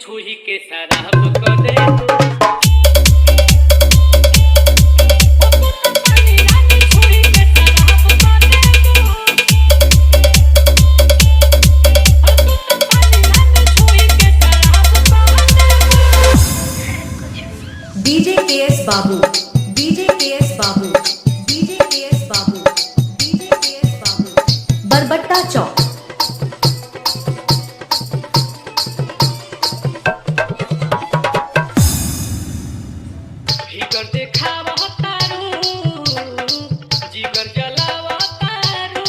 छुही के शराब कर दे डीजे केएस बाबू, डीजे केएस बाबू, डीजे केएस बाबू, डीजे केएस बाबू, बरबट्टा चौक। जिगर देखावा तारू, जिगर जलावा तारू,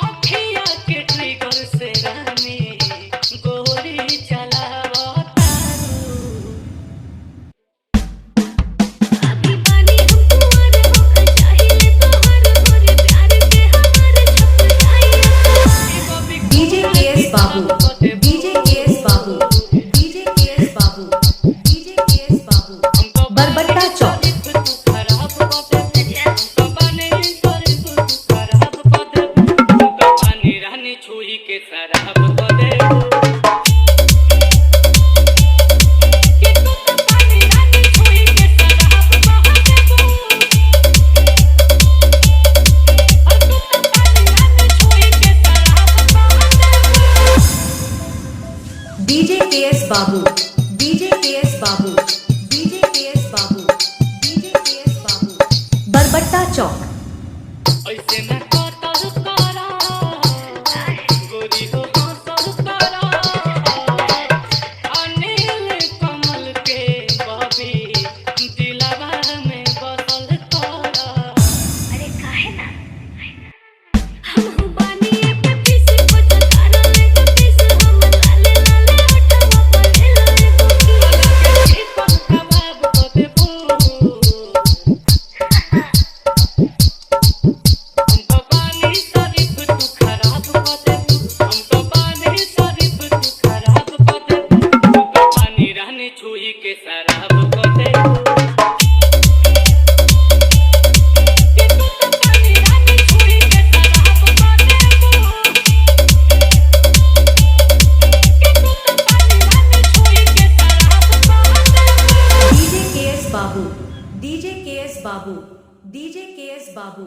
आँखिया के ट्रिगर से रानी गोली चलावा तारू। अभी बानी हम कुंवर होकर चाहिए तो हर भोरे प्यार के हमारे छप जाइए। डीजे केएस बाबू, डीजे केएस बाबू, डीजे केएस बाबू, डीजे केएस बाबू, बरबट्टा चौक। छुही के शराब कर दे डीजे केएस बाबू, डीजे केएस बाबू, डीजे केएस बाबू, डीजे केएस बाबू, बरबट्टा चौक। ऐसे न कतल करा गोरी हो हंसल करा अनिल कमल के बबी दिलवा में बसल करा। अरे काहे ना हम हो बानी पे पीस को जतारा ले तो पीस हम लाले लाले उठवा पले लाए तो की चिकन कबाब को देबू हमको पानी शरीफ तू खराब कर देबू हमको पानी शरीफ तू खराब कर देबू हमको पानी रहने छुही के शराब कर देबू डीजे केएस बाबू, डीजे केएस बाबू, डीजे केएस बाबू।